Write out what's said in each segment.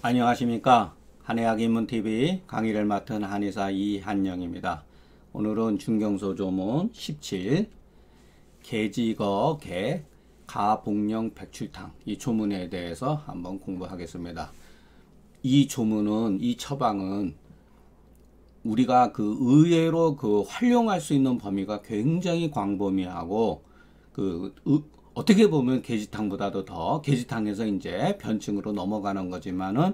안녕하십니까. 한의학 입문TV 강의를 맡은 한의사 이한영입니다. 오늘은 중경소 조문 17 개지거 개 가복령 백출탕 이 조문에 대해서 한번 공부하겠습니다. 이 조문은 이 처방은 우리가 의외로 활용할 수 있는 범위가 굉장히 광범위하고 어떻게 보면 개지탕보다도 더 개지탕에서 이제 변증으로 넘어가는 거지만은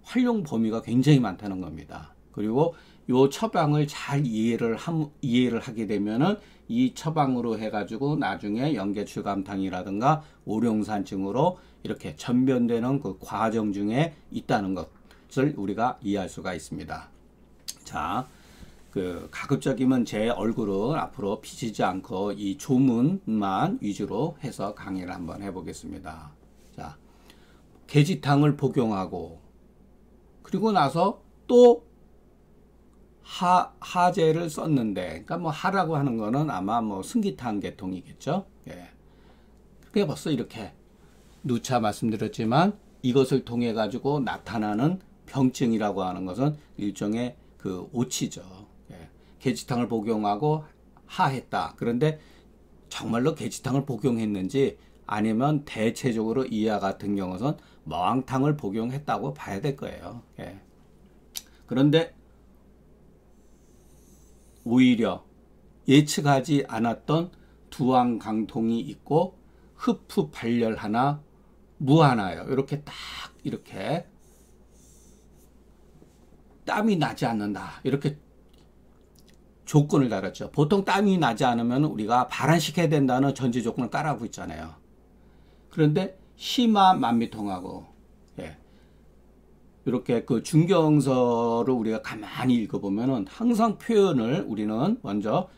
활용 범위가 굉장히 많다는 겁니다. 그리고 요 처방을 잘 이해를 하게 되면은 이 처방으로 해가지고 나중에 연계출감탕이라든가 오룡산증으로 이렇게 전변되는 그 과정 중에 있다는 것을 우리가 이해할 수가 있습니다. 자, 가급적이면 제 얼굴은 앞으로 비치지 않고 이 조문만 위주로 해서 강의를 한번 해보겠습니다. 자, 개지탕을 복용하고 그리고 나서 또 하제를 썼는데, 그러니까 하라고 하는 거는 아마 승기탕 계통이겠죠. 예. 그게 벌써 이렇게 누차 말씀드렸지만 이것을 통해 가지고 나타나는 병증이라고 하는 것은 일종의 오치죠. 예. 개지탕을 복용하고 하했다. 그런데 정말로 개지탕을 복용했는지 아니면 대체적으로 이와 같은 경우는 머왕탕을 복용했다고 봐야 될 거예요. 예. 그런데 오히려 예측하지 않았던 두왕강통이 있고 흡수발열 하나 무하나요. 이렇게 딱 이렇게 땀이 나지 않는다. 이렇게 조건을 달았죠. 보통 땀이 나지 않으면 우리가 발환시켜야 된다는 전제 조건을 깔아고 있잖아요. 그런데 심화 만미통하고 이렇게 중경서를 우리가 가만히 읽어보면은 항상 표현을 우리는 먼저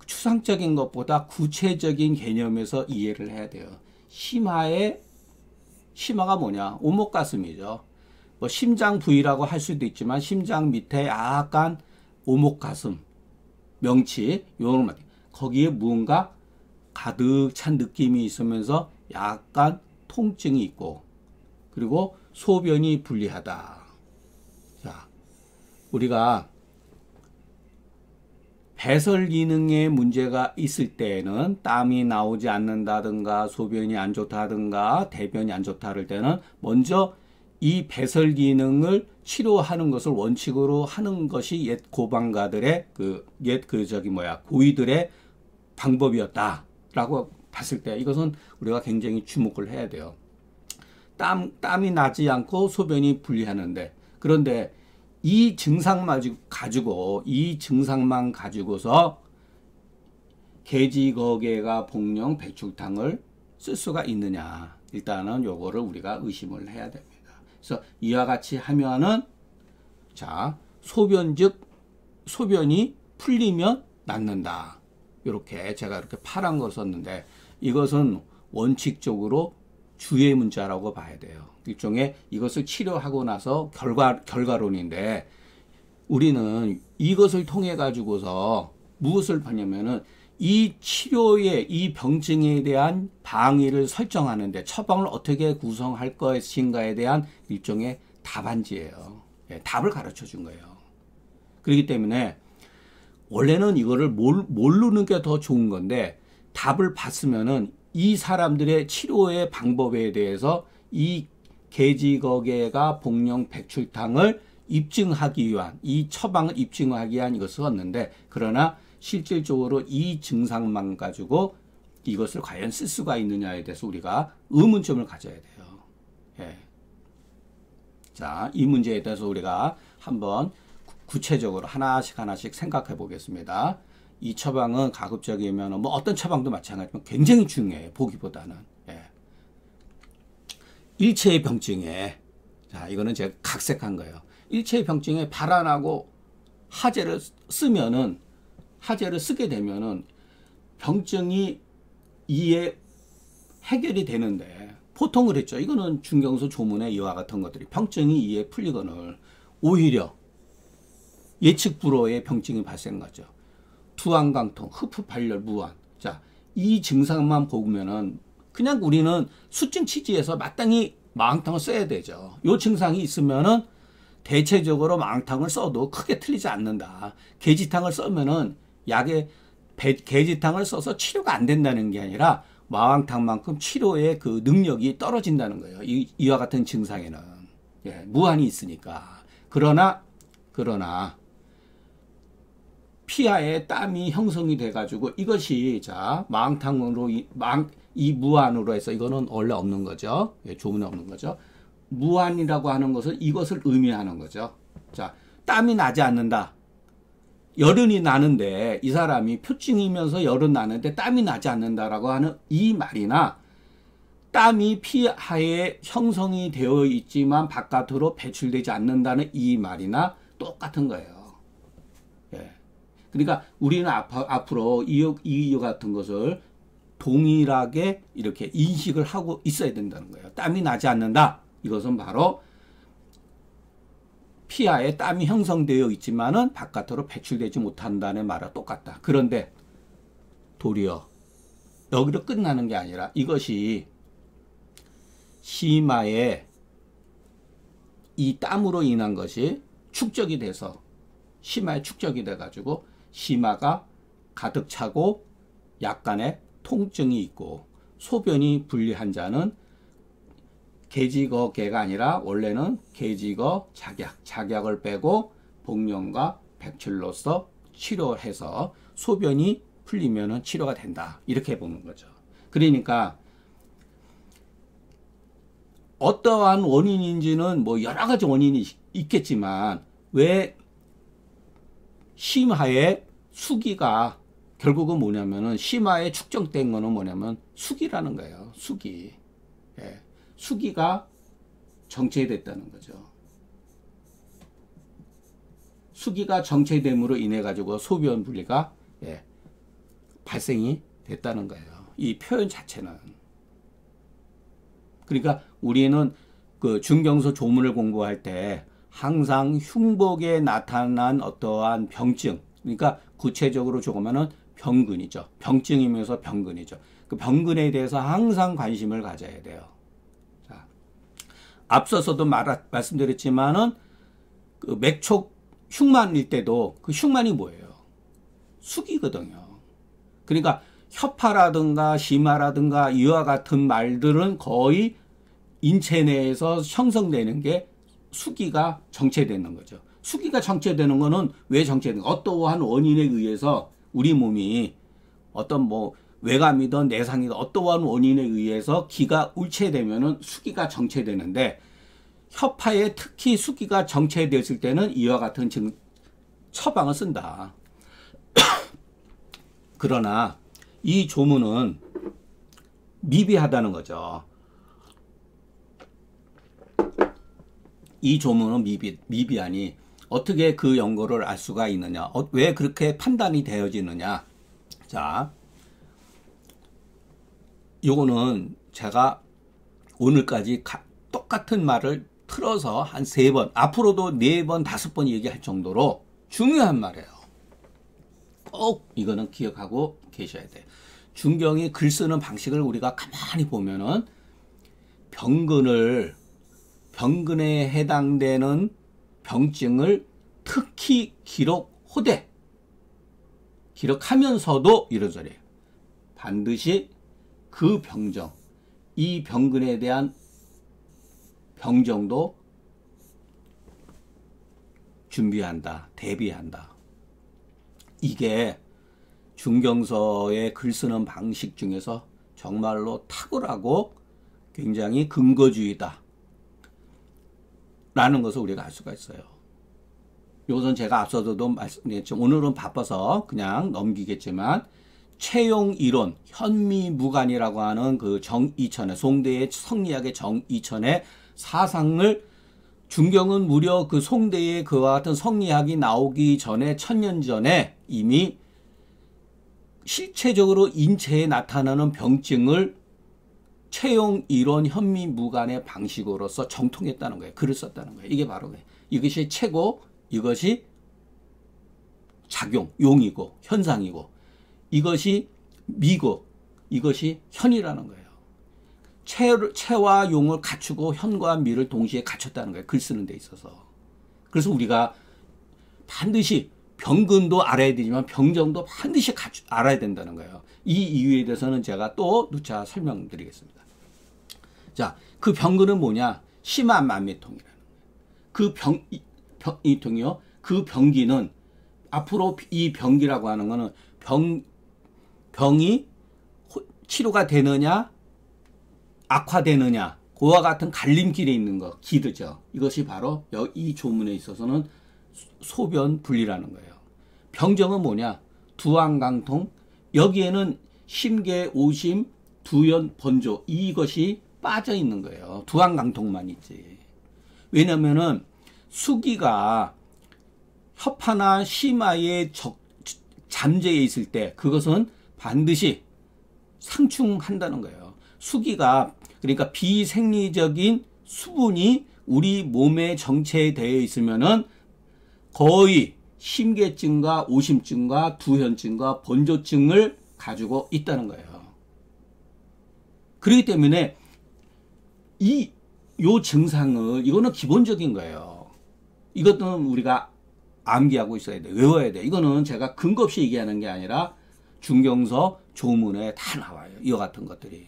추상적인 것보다 구체적인 개념에서 이해를 해야 돼요. 심화가 뭐냐? 오목가슴이죠. 심장 부위라고 할 수도 있지만 심장 밑에 약간 오목가슴, 명치, 요런 거기에 무언가 가득 찬 느낌이 있으면서 약간 통증이 있고 그리고 소변이 불리하다. 자, 우리가 배설 기능에 문제가 있을 때는 땀이 나오지 않는다든가 소변이 안 좋다든가 대변이 안 좋다 할 때는 먼저 이 배설 기능을 치료하는 것을 원칙으로 하는 것이 옛 고방가들의 고위들의 방법이었다라고 봤을 때 이것은 우리가 굉장히 주목을 해야 돼요. 땀이 나지 않고 소변이 불리하는데, 그런데 이 증상만 가지고서 개지거개가 복령 백출탕을 쓸 수가 있느냐. 일단은 요거를 우리가 의심을 해야 됩니다. 그래서 이와 같이 하면은 자, 소변이 풀리면 낫는다. 이렇게 제가 이렇게 파란 걸 썼는데 이것은 원칙적으로 주의 문자라고 봐야 돼요. 일종의 이것을 치료하고 나서 결과론인데 우리는 이것을 통해 가지고서 무엇을 하냐면은 이 치료의 이 병증에 대한 방위를 설정하는데 처방을 어떻게 구성할 것인가에 대한 일종의 답안지예요. 예, 답을 가르쳐 준 거예요. 그렇기 때문에 원래는 이거를 모르는 게 더 좋은 건데 답을 봤으면은 이 사람들의 치료의 방법에 대해서 이 개지거개가 복령 백출탕을 입증하기 위한 이 처방을 입증하기 위한 이것을 썼는데 그러나 실질적으로 이 증상만 가지고 이것을 과연 쓸 수가 있느냐에 대해서 우리가 의문점을 가져야 돼요. 예. 자, 이 문제에 대해서 우리가 한번 구체적으로 하나씩 생각해 보겠습니다. 이 처방은 가급적이면 어떤 처방도 마찬가지지만 굉장히 중요해요. 보기보다는. 예. 일체의 병증에 자, 이거는 제가 각색한 거예요. 일체의 병증에 발환하고 하제를 쓰게 되면은 병증이 이에 해결이 되는데 보통 그랬죠. 이거는 중경서 조문에 이와 같은 것들이 병증이 이에 풀리거늘 오히려 예측 불허의 병증이 발생하죠. 두왕강통, 흡수발열, 무한. 자, 이 증상만 보면은 그냥 우리는 수증 취지에서 마땅히 마황탕을 써야 되죠. 요 증상이 있으면은 대체적으로 마황탕을 써도 크게 틀리지 않는다. 게지탕을 써면은 게지탕을 써서 치료가 안 된다는 게 아니라 마황탕만큼 치료의 그 능력이 떨어진다는 거예요. 이와 같은 증상에는. 예, 무한이 있으니까. 그러나 피하에 땀이 형성이 돼가지고 이것이 자 마황탕으로 이 무한으로 해서 이거는 원래 없는 거죠. 예, 조문에 없는 거죠. 무한이라고 하는 것은 이것을 의미하는 거죠. 자, 땀이 나지 않는다. 열흔이 나는데 이 사람이 표증이면서 열흔 나는데 땀이 나지 않는다라고 하는 이 말이나 땀이 피하에 형성이 되어 있지만 바깥으로 배출되지 않는다는 이 말이나 똑같은 거예요. 예. 그러니까 우리는 앞으로 이 같은 것을 동일하게 이렇게 인식을 하고 있어야 된다는 거예요. 땀이 나지 않는다. 이것은 바로 피하에 땀이 형성되어 있지만은 바깥으로 배출되지 못한다는 말과 똑같다. 그런데 도리어 여기로 끝나는 게 아니라 이것이 심화에 이 땀으로 인한 것이 축적이 돼서 심화에 축적이 돼가지고 심화가 가득 차고 약간의 통증이 있고 소변이 불리한 자는 계지거계가 아니라 원래는 계지거 작약을 빼고 복령과 백출로서 치료해서 소변이 풀리면 치료가 된다. 이렇게 보는 거죠. 그러니까 어떠한 원인인지는 뭐 여러 가지 원인이 있겠지만 왜 심하에 수기가 결국은 뭐냐면은 심하에 축적된 거는 뭐냐면 수기라는 거예요. 수기. 예. 수기가 정체됐다는 거죠. 수기가 정체됨으로 인해 가지고 소변 분리가 발생이 됐다는 거예요. 이 표현 자체는. 그러니까 우리는 그 중경서 조문을 공부할 때 항상 흉복에 나타난 어떠한 병증, 그러니까 구체적으로 조금은 병근이죠. 병증이면서 병근이죠. 그 병근에 대해서 항상 관심을 가져야 돼요. 자, 앞서서도 말씀드렸지만은 그 맥촉 흉만일 때도 그 흉만이 뭐예요? 수기거든요. 그러니까 혀파라든가 심화라든가 이와 같은 말들은 거의 인체 내에서 형성되는 게 수기가 정체되는 거죠. 수기가 정체되는 거는 왜 정체되는 거? 어떠한 원인에 의해서 우리 몸이 어떤 뭐 외감이든 내상이든 어떠한 원인에 의해서 기가 울체되면은 수기가 정체되는데 혀파에 특히 수기가 정체됐을 때는 이와 같은 처방을 쓴다. 그러나 이 조문은 미비하다는 거죠. 이 조문은 미비하니 어떻게 그 연고를 알 수가 있느냐? 왜 그렇게 판단이 되어지느냐? 자, 요거는 제가 오늘까지 똑같은 말을 틀어서 한 3번, 앞으로도 4번, 5번 얘기할 정도로 중요한 말이에요. 꼭 이거는 기억하고 계셔야 돼요. 중경이 글 쓰는 방식을 우리가 가만히 보면은 병근에 해당되는 병증을 특히 기록하면서도 이런 소리예요. 반드시 그 병정, 이 병근에 대한 병정도 준비한다, 대비한다. 이게 중경서의 글 쓰는 방식 중에서 정말로 탁월하고 굉장히 근거주의다 라는 것을 우리가 알 수가 있어요. 이것은 제가 앞서도 말씀드렸죠. 오늘은 바빠서 그냥 넘기겠지만 채용 이론, 현미무관이라고 하는 그 정이천의 송대의 성리학의 정이천의 사상을 중경은 무려 그 송대의 그와 같은 성리학이 나오기 전에 1000년 전에 이미 실체적으로 인체에 나타나는 병증을 채용 이론 현미무관의 방식으로서 정통했다는 거예요. 글을 썼다는 거예요. 이게 바로 이것이 체고, 이것이 작용, 용이고 현상이고, 이것이 미고, 이것이 현이라는 거예요. 체와 용을 갖추고 현과 미를 동시에 갖췄다는 거예요. 글 쓰는 데 있어서. 그래서 우리가 반드시 병근도 알아야 되지만 병정도 반드시 알아야 된다는 거예요. 이 이유에 대해서는 제가 또 누차 설명드리겠습니다. 자, 그 병근은 뭐냐? 심한 만미통이라는 거예요. 이 통이요. 그 병기는 앞으로 이 병기라고 하는 거는 병이 치료가 되느냐 악화되느냐 그와 같은 갈림길에 있는 거 기드죠. 이것이 바로 이 조문에 있어서는 소변 분리라는 거예요. 병정은 뭐냐? 두항강통. 여기에는 심계, 오심, 두연, 번조 이것이 빠져 있는 거예요. 두항강통만 있지. 왜냐면은 수기가 혀파나 심하에 잠재해 있을 때 그것은 반드시 상충한다는 거예요. 수기가 그러니까 비생리적인 수분이 우리 몸에 정체되어 있으면은 거의 심계증과 오심증과 두현증과 번조증을 가지고 있다는 거예요. 그렇기 때문에 요 증상을 이거는 기본적인 거예요. 이것도 우리가 암기하고 있어야 돼. 외워야 돼. 이거는 제가 근거 없이 얘기하는 게 아니라 중경서 조문에 다 나와요. 이와 같은 것들이.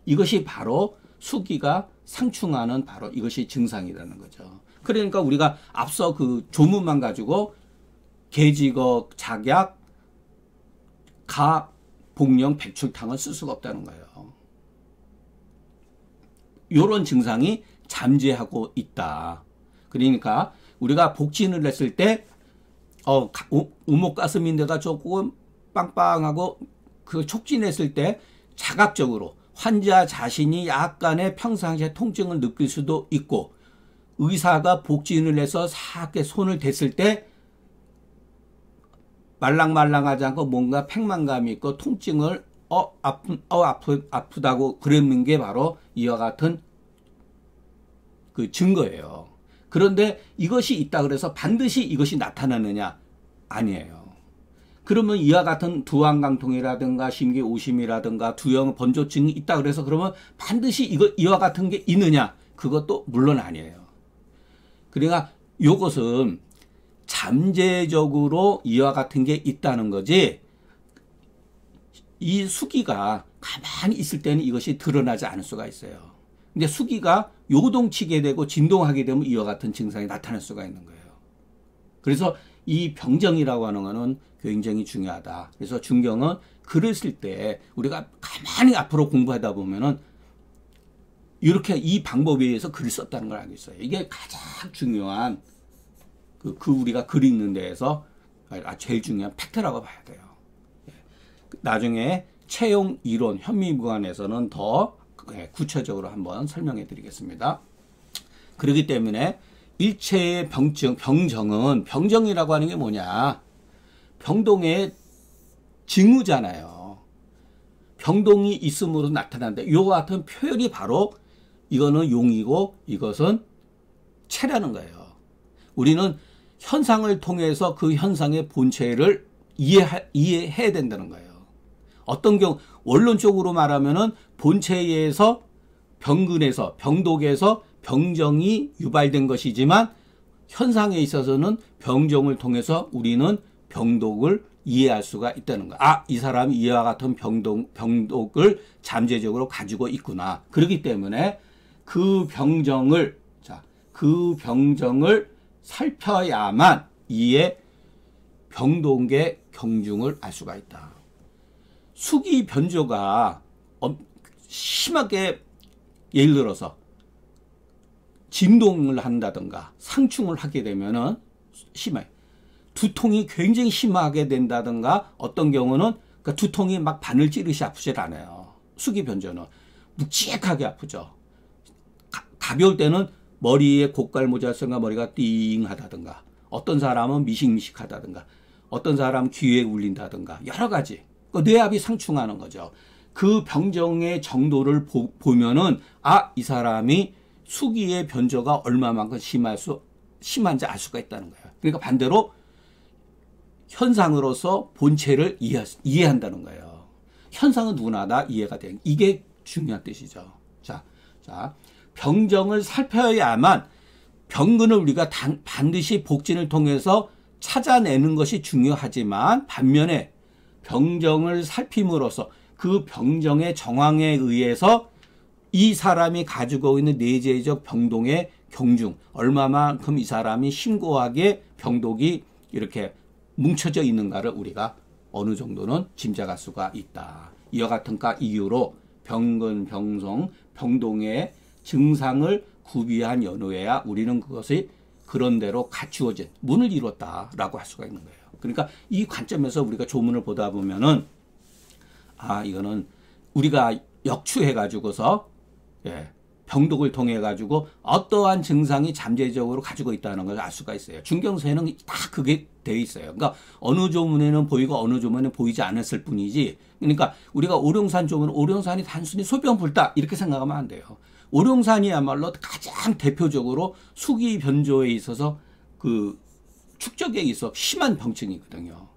이것이 바로 수기가 상충하는 바로 이것이 증상이라는 거죠. 그러니까 우리가 앞서 그 조문만 가지고 계직억, 작약, 가, 복령, 백출탕을 쓸 수가 없다는 거예요. 이런 증상이 잠재하고 있다. 그러니까 우리가 복진을 했을 때 우목 가슴인데가 조금 빵빵하고 그 촉진했을 때 자각적으로 환자 자신이 약간의 평상시에 통증을 느낄 수도 있고 의사가 복진을 해서 살게 손을 댔을 때 말랑말랑하지 않고 뭔가 팽만감이 있고 통증을 아프다고 그러는 게 바로 이와 같은 그 증거예요. 그런데 이것이 있다 그래서 반드시 이것이 나타나느냐? 아니에요. 그러면 이와 같은 두항강통이라든가 심기 오심이라든가 두형 번조증이 있다 그래서 그러면 반드시 이와 같은 게 있느냐? 그것도 물론 아니에요. 그러니까 이것은 잠재적으로 이와 같은 게 있다는 거지 이 수기가 가만히 있을 때는 이것이 드러나지 않을 수가 있어요. 근데 수기가 요동치게 되고 진동하게 되면 이와 같은 증상이 나타날 수가 있는 거예요. 그래서 이 병정이라고 하는 거는 굉장히 중요하다. 그래서 중경은 글을 쓸 때 우리가 가만히 앞으로 공부하다 보면은 이렇게 이 방법에 의해서 글을 썼다는 걸 알고 있어요. 이게 가장 중요한 그 우리가 글 읽는 데에서 제일 중요한 팩트라고 봐야 돼요. 나중에 채용 이론 현미무관에서는 더 구체적으로 한번 설명해 드리겠습니다. 그렇기 때문에 일체의 병정은 병정이라고 하는 게 뭐냐? 병동의 징후잖아요. 병동이 있음으로 나타난다. 이와 같은 표현이 바로 이거는 용이고 이것은 체라는 거예요. 우리는 현상을 통해서 그 현상의 본체를 이해해야 된다는 거예요. 어떤 경우 원론적으로 말하면은 본체에 의해서 병근에서 병독에서 병정이 유발된 것이지만 현상에 있어서는 병정을 통해서 우리는 병독을 이해할 수가 있다는 거야. 아, 이 사람이 이와 같은 병독을 잠재적으로 가지고 있구나. 그렇기 때문에 그 병정을 살펴야만 이에 병동의 경중을 알 수가 있다. 수기 변조가 심하게 예를 들어서 진동을 한다든가 상충을 하게 되면은 심해. 두통이 굉장히 심하게 된다든가 어떤 경우는 그러니까 두통이 막 바늘 찌르시 아프질 않아요. 수기 변조는 묵직하게 아프죠. 가벼울 때는 머리에 고깔 모자 쓴가 머리가 띵하다든가 어떤 사람은 미식미식하다든가 어떤 사람은 귀에 울린다든가 여러 가지 뇌압이 상충하는 거죠. 그 병정의 정도를 보면은 아, 이 사람이 수기의 변조가 얼마만큼 심한지 알 수가 있다는 거예요. 그러니까 반대로 현상으로서 본체를 이해한다는 거예요. 현상은 누구나 다 이해가 돼. 이게 중요한 뜻이죠. 자, 병정을 살펴야만 병근을 우리가 반드시 복진을 통해서 찾아내는 것이 중요하지만 반면에 병정을 살핌으로써 그 병정의 정황에 의해서 이 사람이 가지고 있는 내재적 병동의 경중, 얼마만큼 이 사람이 심고하게 병독이 이렇게 뭉쳐져 있는가를 우리가 어느 정도는 짐작할 수가 있다. 이와 같은 이유로 병근, 병성, 병동의 증상을 구비한 연후에야 우리는 그것이 그런대로 갖추어진 문을 이뤘다라고 할 수가 있는 거예요. 그러니까 이 관점에서 우리가 조문을 보다 보면은 이거는 우리가 역추해 가지고서 병독을 통해 가지고 어떠한 증상이 잠재적으로 가지고 있다는 걸 알 수가 있어요. 중경서에는 다 그게 돼 있어요. 그러니까 어느 조문에는 보이고 어느 조문에는 보이지 않았을 뿐이지. 그러니까 우리가 오룡산 조문, 오룡산이 단순히 소변불다 이렇게 생각하면 안 돼요. 오룡산이야말로 가장 대표적으로 수기 변조에 있어서 그 축적에 있어 심한 병증이거든요.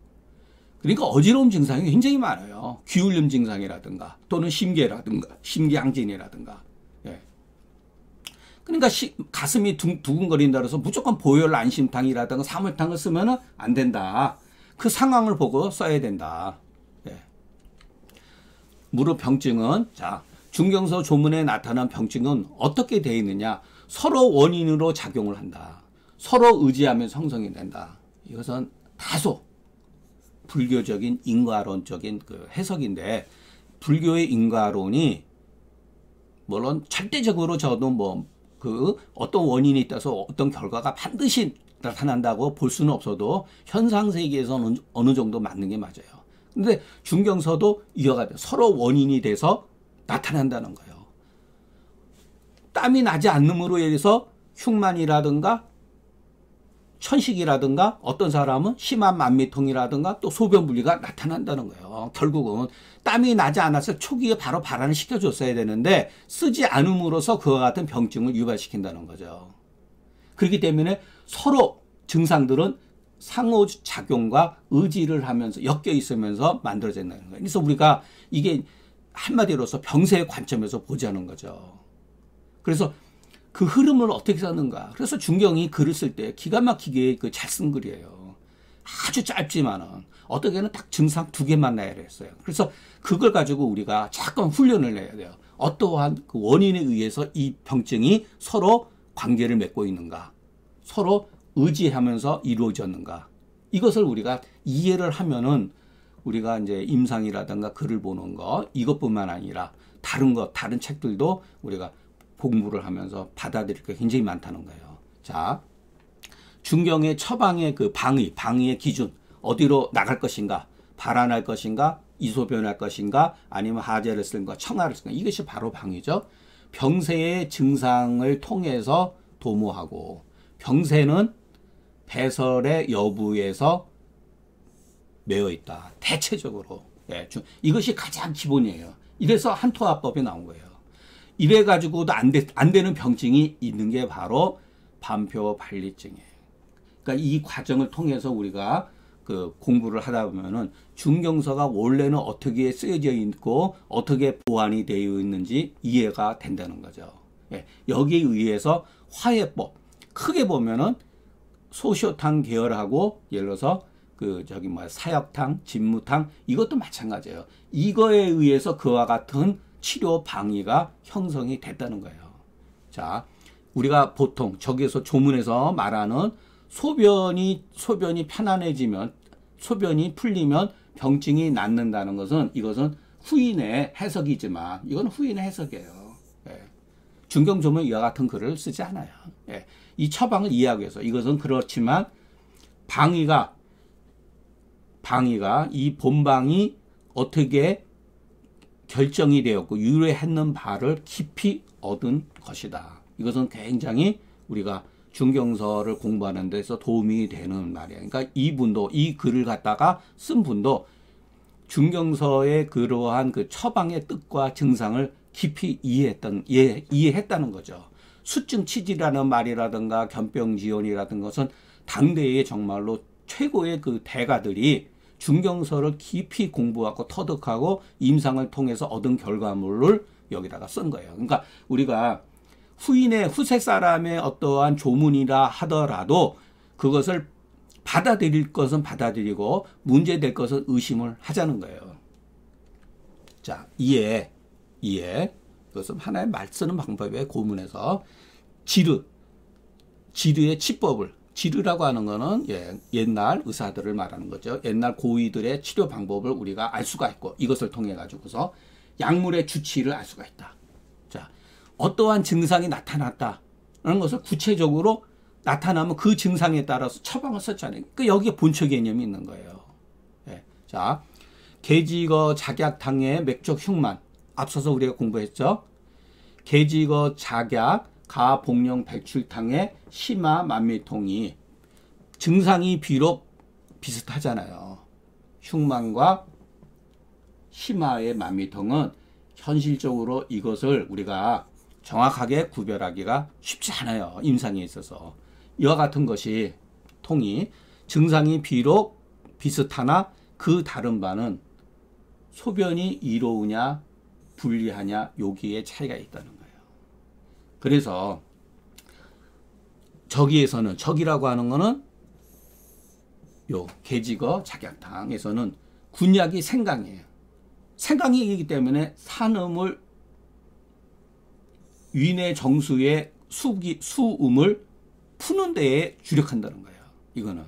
그러니까 어지러움 증상이 굉장히 많아요. 기울림 증상이라든가 또는 심계라든가 심기항진이라든가. 그러니까 가슴이 두근거린다 그래서 무조건 보혈 안심탕이라든가 사물탕을 쓰면 안 된다. 그 상황을 보고 써야 된다. 무릎 병증은 중경서 조문에 나타난 병증은 어떻게 되어 있느냐. 서로 원인으로 작용을 한다. 서로 의지하면서 형성이 된다. 이것은 다소 불교적인 인과론적인 그 해석인데 불교의 인과론이 물론 절대적으로 저도 그 어떤 원인이 있다서 어떤 결과가 반드시 나타난다고 볼 수는 없어도 현상 세계에서는 어느 정도 맞는 게 맞아요. 근데 중경서도 이와 같아요. 서로 원인이 돼서 나타난다는 거예요. 땀이 나지 않음으로 인해서 흉만이라든가 천식이라든가 어떤 사람은 심한 만미통이라든가 또 소변분리가 나타난다는 거예요. 결국은 땀이 나지 않았을 초기에 바로 발환을 시켜줬어야 되는데 쓰지 않음으로써 그와 같은 병증을 유발시킨다는 거죠. 그렇기 때문에 서로 증상들은 상호작용과 의지를 하면서 엮여 있으면서 만들어진다는 거예요. 그래서 우리가 이게 한마디로서 병세의 관점에서 보자는 거죠. 그래서 그 흐름을 어떻게 썼는가. 그래서 중경이 글을 쓸 때 기가 막히게 잘 쓴 글이에요. 아주 짧지만은 어떻게는 딱 증상 2개만 나야 했어요. 그래서 그걸 가지고 우리가 잠깐 훈련을 해야 돼요. 어떠한 그 원인에 의해서 이 병증이 서로 관계를 맺고 있는가. 서로 의지하면서 이루어졌는가. 이것을 우리가 이해를 하면은 우리가 이제 임상이라든가 글을 보는 거 이것뿐만 아니라 다른 책들도 우리가 공부를 하면서 받아들일 게 굉장히 많다는 거예요. 자, 중경의 처방의 그 방의의 기준, 어디로 나갈 것인가, 발환할 것인가, 이소변할 것인가, 아니면 하제를 쓴가, 청하를 쓴가, 이것이 바로 방이죠. 병세의 증상을 통해서 도모하고, 병세는 배설의 여부에서 매여 있다. 대체적으로. 이것이 가장 기본이에요. 이래서 한토화법이 나온 거예요. 이래가지고도 안 되는 병증이 있는 게 바로 반표발리증이에요. 그러니까 이 과정을 통해서 우리가 그 공부를 하다 보면은 중경서가 원래는 어떻게 쓰여져 있고 어떻게 보완이 되어 있는지 이해가 된다는 거죠. 여기에 의해서 화해법, 크게 보면은 소쇼탕 계열하고 예를 들어서 사역탕, 진무탕 이것도 마찬가지예요. 이거에 의해서 그와 같은 치료 방위가 형성이 됐다는 거예요. 자, 우리가 보통 저기에서 조문에서 말하는 소변이 편안해지면, 소변이 풀리면 병증이 낫는다는 것은 이것은 후인의 해석이지만 이건 후인의 해석이에요. 중경 조문 이와 같은 글을 쓰지 않아요. 이 처방을 이해하기 위해서 이것은 그렇지만 방위가 이 본방이 어떻게 결정이 되었고 유래했는 바를 깊이 얻은 것이다. 이것은 굉장히 우리가 중경서를 공부하는 데서 도움이 되는 말이에요. 그러니까 이분도 이 글을 갖다가 쓴 분도 중경서의 그러한 그 처방의 뜻과 증상을 깊이 이해했다는 거죠. 수증치지라는 말이라든가 견병지원이라든가 것은 당대의 정말로 최고의 그 대가들이 중경서를 깊이 공부하고 터득하고 임상을 통해서 얻은 결과물을 여기다가 쓴 거예요. 그러니까 우리가 후세 사람의 어떠한 조문이라 하더라도 그것을 받아들일 것은 받아들이고 문제될 것은 의심을 하자는 거예요. 자, 이해. 그것은 하나의 말 쓰는 방법의 고문에서 지르의 치법을, 지르라고 하는 거는 옛날 의사들을 말하는 거죠. 옛날 고위들의 치료 방법을 우리가 알 수가 있고 이것을 통해 가지고서 약물의 주치의를 알 수가 있다. 자, 어떠한 증상이 나타났다는 것을 구체적으로 나타나면 그 증상에 따라서 처방을 썼잖아요. 그러니까 여기에 본처 개념이 있는 거예요. 자, 계지거 작약탕의 맥적 흉만, 앞서서 우리가 공부했죠. 계지거 작약 가복령 백출탕의 심화 만미통이 증상이 비록 비슷하잖아요. 흉만과 심화의 만미통은 현실적으로 이것을 우리가 정확하게 구별하기가 쉽지 않아요. 임상에 있어서. 이와 같은 것이 통이 증상이 비록 비슷하나 그 다른 바는 소변이 이로우냐 불리하냐 여기에 차이가 있다는 거예요. 그래서 저기라고 하는 거는 요 계지거 작약탕에서는 군약이 생강이에요. 생강이기 때문에 산음을 위내 정수의 수음을 푸는 데에 주력한다는 거예요. 이거는.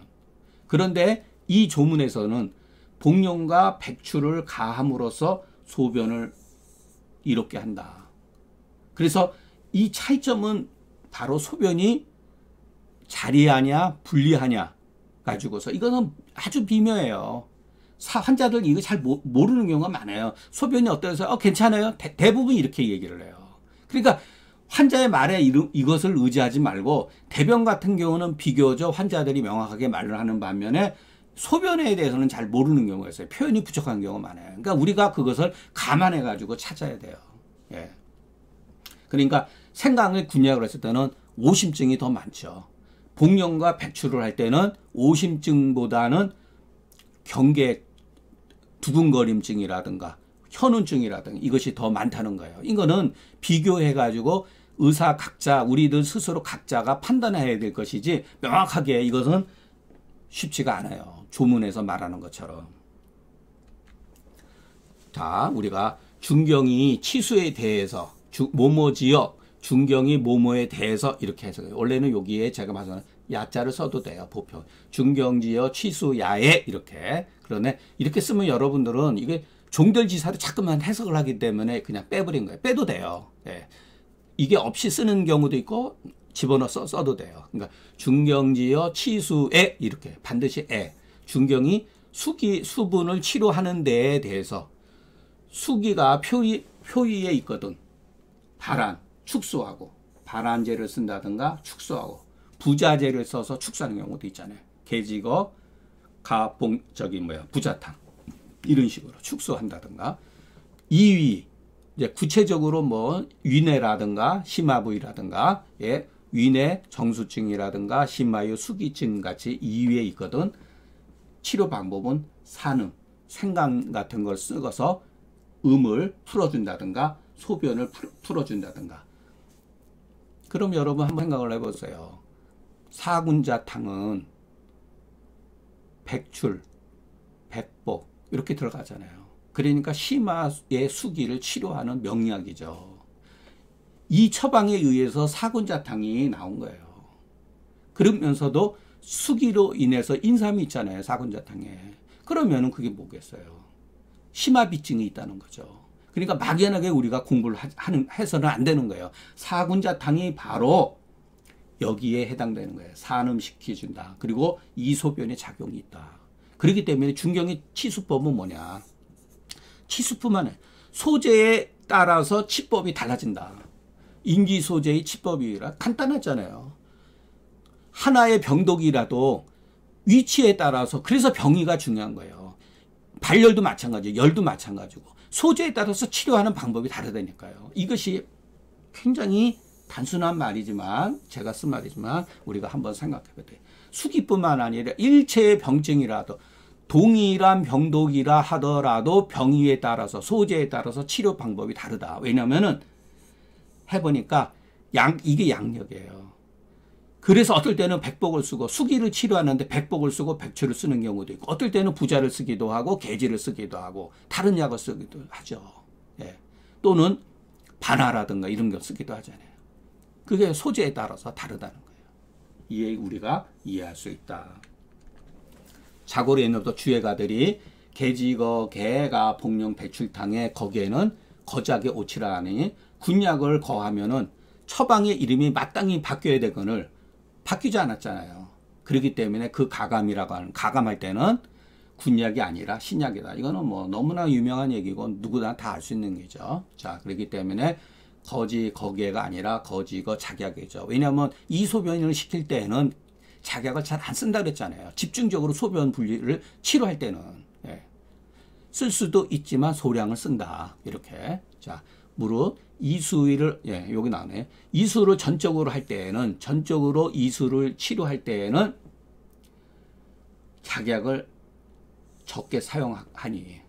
그런데 이 조문에서는 복령과 백출을 가함으로써 소변을 이롭게 한다. 그래서 이 차이점은 바로 소변이 자리하냐 불리하냐 가지고서 이거는 아주 비묘해요. 환자들 이거 잘 모르는 경우가 많아요. 소변이 어때서 괜찮아요? 대부분 이렇게 얘기를 해요. 그러니까 환자의 말에 이것을 의지하지 말고 대변 같은 경우는 비교적 환자들이 명확하게 말을 하는 반면에 소변에 대해서는 잘 모르는 경우가 있어요. 표현이 부족한 경우가 많아요. 그러니까 우리가 그것을 감안해 가지고 찾아야 돼요. 그러니까 생강을 군약으로 했을 때는 오심증이 더 많죠. 복령과 백출을 할 때는 오심증보다는 경계 두근거림증이라든가 현운증이라든가 이것이 더 많다는 거예요. 이거는 비교해가지고 의사 각자 우리들 스스로 각자가 판단해야 될 것이지 명확하게 이것은 쉽지가 않아요. 조문에서 말하는 것처럼. 자, 우리가 중경이 치수에 대해서 뭐뭐지요. 중경이 뭐뭐에 대해서 이렇게 해서 원래는 여기에 제가 봐서는 야자를 써도 돼요. 보표. 중경지어 취수야에 이렇게. 그러네. 이렇게 쓰면 여러분들은 이게 종결지사를 자꾸만 해석을 하기 때문에 그냥 빼버린 거예요. 빼도 돼요. 이게 없이 쓰는 경우도 있고 집어넣어 써도 돼요. 그러니까 중경지어 치수에 이렇게 반드시 에. 중경이 수분을 치료하는 데에 대해서 수기가 표위에 있거든. 발안, 축소하고 발안제를 쓴다든가 축소하고 부자재를 써서 축소하는 경우도 있잖아요. 계지거 부자탕 이런 식으로 축소한다든가 이위 이제 구체적으로 뭐 위내라든가 심화부위라든가 위내 정수증이라든가 심화유 수기증 같이 이위에 있거든. 치료 방법은 산음, 생강 같은 걸 쓰고서 음을 풀어준다든가 소변을 풀어준다든가. 그럼 여러분 한번 생각을 해보세요. 사군자탕은 백출, 백복 이렇게 들어가잖아요. 그러니까 심화의 수기를 치료하는 명약이죠. 이 처방에 의해서 사군자탕이 나온 거예요. 그러면서도 수기로 인해서 인삼이 있잖아요. 사군자탕에. 그러면은 그게 뭐겠어요? 심화비증이 있다는 거죠. 그러니까 막연하게 우리가 공부를 해서는 안 되는 거예요. 사군자탕이 바로 여기에 해당되는 거예요. 산음시켜준다. 그리고 이소변의 작용이 있다. 그렇기 때문에 중경의 치수법은 뭐냐. 치수뿐만 아니라 소재에 따라서 치법이 달라진다. 인기 소재의 치법이라 간단하잖아요. 하나의 병독이라도 위치에 따라서 그래서 병이가 중요한 거예요. 발열도 마찬가지고 열도 마찬가지고 소재에 따라서 치료하는 방법이 다르다니까요. 이것이 굉장히 단순한 말이지만 제가 쓴 말이지만 우리가 한번 생각해 봐야 돼요. 수기뿐만 아니라 일체의 병증이라도 동일한 병독이라 하더라도 병위에 따라서 소재에 따라서 치료 방법이 다르다. 왜냐면은 해보니까 이게 양력이에요. 그래서 어떨 때는 백복을 쓰고 수기를 치료하는데 백복을 쓰고 백추를 쓰는 경우도 있고 어떨 때는 부자를 쓰기도 하고 계지를 쓰기도 하고 다른 약을 쓰기도 하죠. 예. 또는 반화라든가 이런 걸 쓰기도 하잖아요. 그게 소재에 따라서 다르다는 거예요. 우리가 이해할 수 있다. 자고로 옛날부터 주예가들이 계지거 개가 복령 백출탕에 거기에는 거작에 오치라 하니 군약을 거하면은 처방의 이름이 마땅히 바뀌어야 되거늘 바뀌지 않았잖아요. 그렇기 때문에 그 가감이라고 하는 가감할 때는 군약이 아니라 신약이다. 이거는 뭐 너무나 유명한 얘기고 누구나 다 알 수 있는 거죠. 자, 그렇기 때문에 거지 거기에가 아니라 거지거 작약이죠. 왜냐하면 이 소변을 시킬 때는 작약을 잘 안 쓴다 그랬잖아요. 집중적으로 소변 분리를 치료할 때는 쓸 수도 있지만 소량을 쓴다. 이렇게. 자, 무릇 이수를 여기 나오네. 이수를 전적으로 할 때에는 전적으로 이수를 치료할 때에는 작약을 적게 사용하니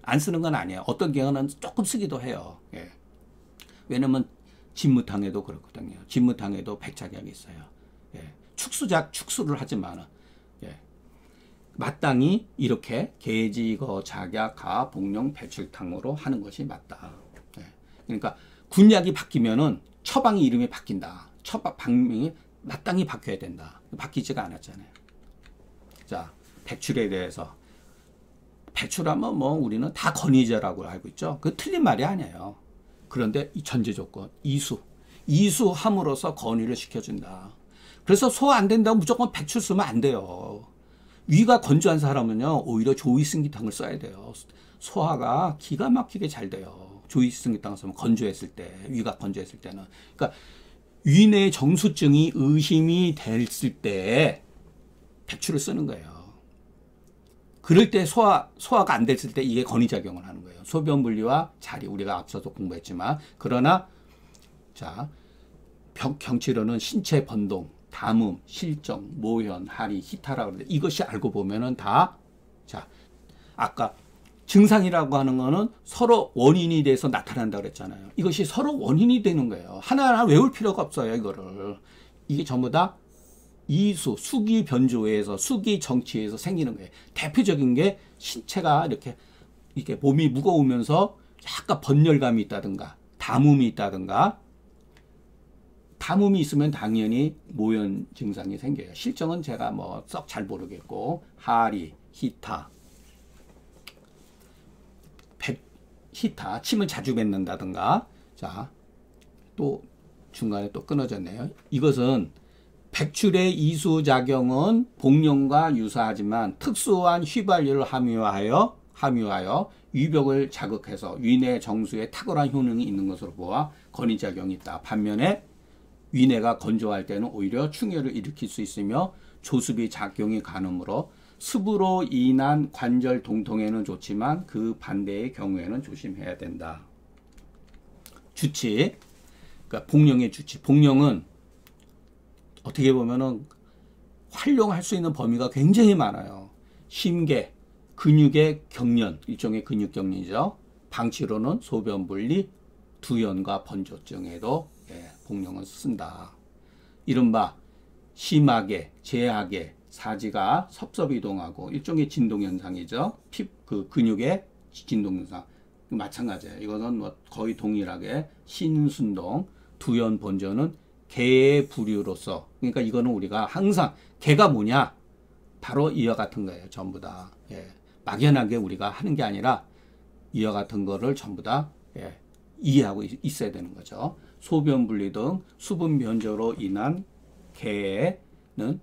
안 쓰는 건 아니에요. 어떤 경우는 조금 쓰기도 해요. 왜냐면 진무탕에도 그렇거든요. 진무탕에도 백작약이 있어요. 축수를 하지만 마땅히 이렇게 계지거 작약 가 복령 백출탕으로 하는 것이 맞다. 그러니까 군약이 바뀌면은 처방의 이름이 바뀐다. 처방 방명이 마땅히 바뀌어야 된다. 바뀌지가 않았잖아요. 자, 백출에 대해서 백출하면 뭐 우리는 다 건의제라고 알고 있죠. 그 틀린 말이 아니에요. 그런데 이 전제 조건 이수함으로써 건의를 시켜준다. 그래서 소화 안 된다고 무조건 백출 쓰면 안 돼요. 위가 건조한 사람은요 오히려 조이승기탕을 써야 돼요. 소화가 기가 막히게 잘 돼요. 조이승기탕을 쓰면 건조했을 때, 위가 건조했을 때는. 그러니까 위내 정수증이 의심이 됐을 때 백출을 쓰는 거예요. 그럴 때 소화가 안 됐을 때 이게 건의작용을 하는 거예요. 소변 분리와 자리, 우리가 앞서도 공부했지만, 그러나 자, 경치로는 신체 번동, 담음, 실정, 모현, 하리, 희타라고 그러는데 이것이 알고 보면은 다, 자, 아까 증상이라고 하는 거는 서로 원인이 돼서 나타난다고 그랬잖아요. 이것이 서로 원인이 되는 거예요. 하나하나 외울 필요가 없어요, 이거를. 이게 전부 다 이수, 수기 변조에서, 수기 정치에서 생기는 거예요. 대표적인 게 신체가 이렇게 몸이 무거우면서 약간 번열감이 있다든가, 담음이 있다든가, 담음이 있으면 당연히 모현 증상이 생겨요. 실정은 제가 뭐 썩 잘 모르겠고, 하리, 히타, 히타, 침을 자주 뱉는다든가, 자, 또 중간에 또 끊어졌네요. 이것은 백출의 이수작용은 복령과 유사하지만 특수한 휘발유를 함유하여 위벽을 자극해서 위내 정수에 탁월한 효능이 있는 것으로 보아 건의작용이 있다. 반면에 위내가 건조할 때는 오히려 충혈을 일으킬 수 있으며 조습이 작용이 가능으로 습으로 인한 관절 동통에는 좋지만 그 반대의 경우에는 조심해야 된다. 주치, 그러니까 복령의 주치. 복령은 어떻게 보면은 활용할 수 있는 범위가 굉장히 많아요. 심계, 근육의 경련, 일종의 근육 경련이죠. 방치로는 소변 분리, 두연과 번조증에도 복령을 쓴다. 이른바 심하게, 제하게 사지가 섭섭이동하고 일종의 진동현상이죠. 그 근육의 진동현상. 마찬가지예요. 이거는 뭐 거의 동일하게 신순동, 두연, 번조는 개의 부류로서, 그러니까 이거는 우리가 항상 개가 뭐냐? 바로 이와 같은 거예요. 전부 다. 막연하게 우리가 하는 게 아니라 이와 같은 거를 전부 다 이해하고 있어야 되는 거죠. 소변 분리 등 수분 변조로 인한 개는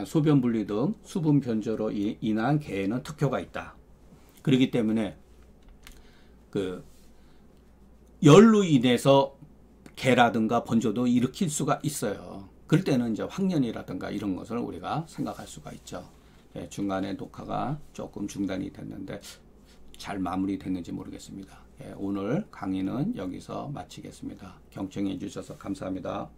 소변 분리 등 수분 변조로 인한 개에는 특효가 있다. 그렇기 때문에 그 열로 인해서 개라든가 번조도 일으킬 수가 있어요. 그럴 때는 이제 확년이라든가 이런 것을 우리가 생각할 수가 있죠. 중간에 녹화가 조금 중단이 됐는데 잘 마무리됐는지 모르겠습니다. 오늘 강의는 여기서 마치겠습니다. 경청해 주셔서 감사합니다.